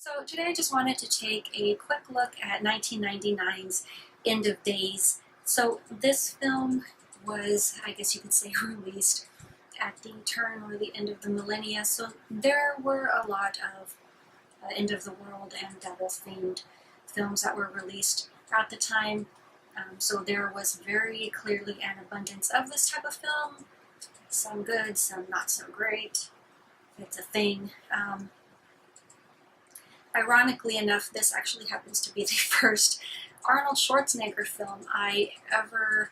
So today I just wanted to take a quick look at 1999's End of Days. So this film was, I guess you could say, released at the turn or the end of the millennia. So there were a lot of end of the world and devil-themed films that were released at the time. So there was very clearly an abundance of this type of film. Some good, some not so great. It's a thing. Ironically enough, this actually happens to be the first Arnold Schwarzenegger film I ever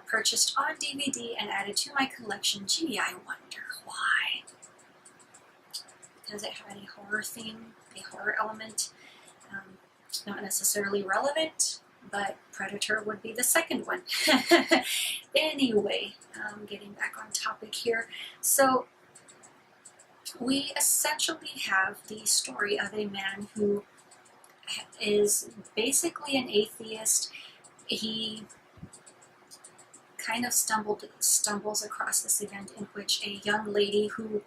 purchased on DVD and added to my collection. Gee, I wonder why. Because it had a horror theme, a horror element. Not necessarily relevant, but Predator would be the second one. Anyway, getting back on topic here. So, we essentially have the story of a man who is basically an atheist. He kind of stumbles across this event in which a young lady who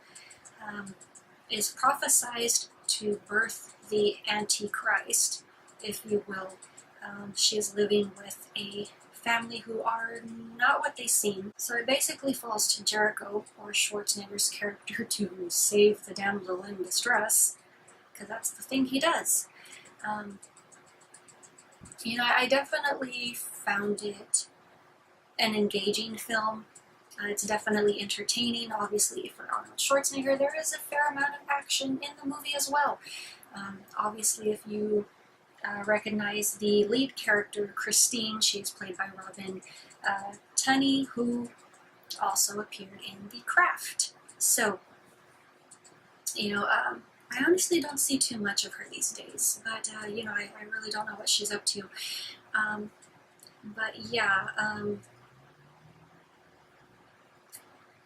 is prophesized to birth the Antichrist, if you will. She is living with a family who are not what they seem. So it basically falls to Jericho, or Schwarzenegger's character, to save the damsel in distress, because that's the thing he does. I definitely found it an engaging film. It's definitely entertaining. Obviously, for Arnold Schwarzenegger, there is a fair amount of action in the movie as well. Obviously, if you recognize the lead character, Christine, she is played by Robin Tunney, who also appeared in The Craft. So, I honestly don't see too much of her these days, but, I really don't know what she's up to.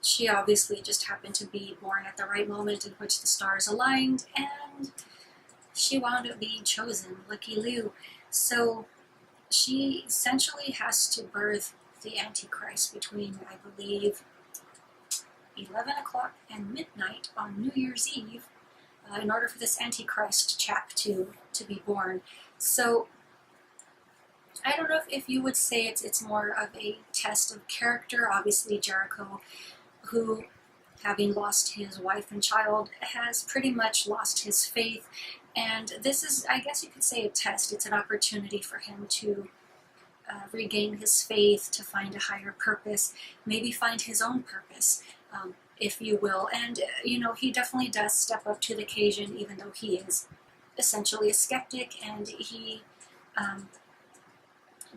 She obviously just happened to be born at the right moment in which the stars aligned, and she wound up being chosen, lucky Lou. So she essentially has to birth the Antichrist between, I believe, 11 o'clock and midnight on New Year's Eve in order for this Antichrist chap to be born. So I don't know if you would say it's more of a test of character. Obviously, Jericho, who, having lost his wife and child, has pretty much lost his faith. And this is, I guess you could say, a test. It's an opportunity for him to regain his faith, to find a higher purpose, maybe find his own purpose, if you will. And, he definitely does step up to the occasion, even though he is essentially a skeptic, and he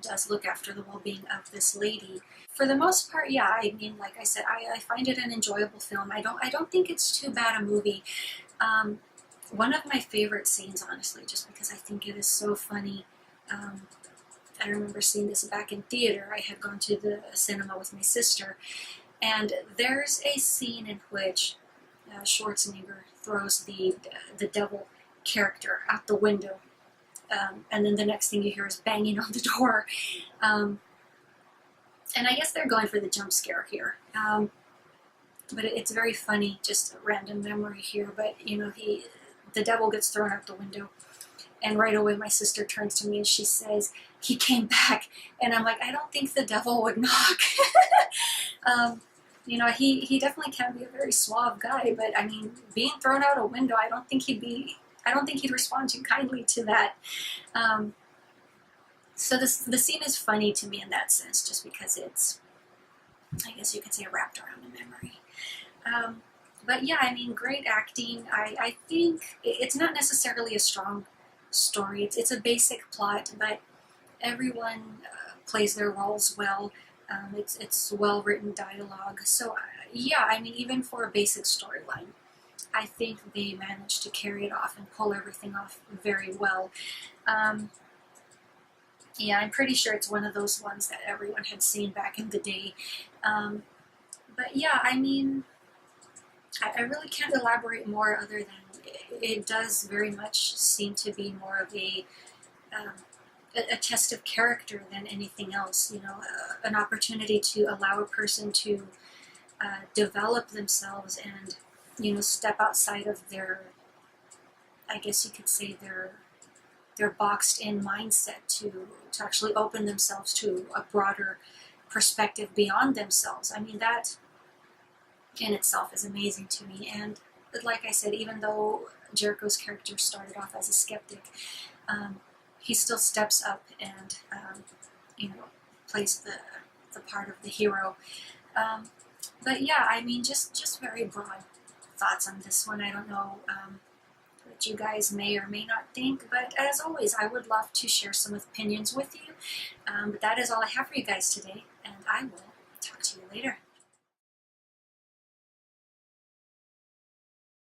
does look after the well-being of this lady. For the most part, yeah, like I said, I find it an enjoyable film. I don't think it's too bad a movie. One of my favorite scenes, honestly, just because I think it is so funny, I remember seeing this back in theater. I had gone to the cinema with my sister, and there's a scene in which Schwarzenegger throws the devil character out the window, and then the next thing you hear is banging on the door. And I guess they're going for the jump scare here. But it's very funny, just a random memory here, but the devil gets thrown out the window, and right away my sister turns to me and she says, "He came back," and I'm like, I don't think the devil would knock. He definitely can be a very suave guy, but I mean, being thrown out a window, I don't think he'd respond too kindly to that. So the scene is funny to me in that sense, just because it's, I guess you could say, wrapped around a memory. But yeah, I mean, great acting. I think it's not necessarily a strong story. It's a basic plot, but everyone plays their roles well. It's well-written dialogue. So yeah, I mean, even for a basic storyline, I think they managed to carry it off and pull everything off very well. Yeah, I'm pretty sure it's one of those ones that everyone had seen back in the day. But yeah, I mean, I really can't elaborate more other than it does very much seem to be more of a test of character than anything else. An opportunity to allow a person to develop themselves and step outside of their I guess you could say their boxed in mindset to actually open themselves to a broader perspective beyond themselves. I mean, that in itself is amazing to me. And like I said, even though Jericho's character started off as a skeptic, he still steps up and plays the part of the hero. But yeah, I mean, just very broad thoughts on this one. I don't know what you guys may or may not think, but as always, I would love to share some opinions with you. But that is all I have for you guys today, and I will talk to you later.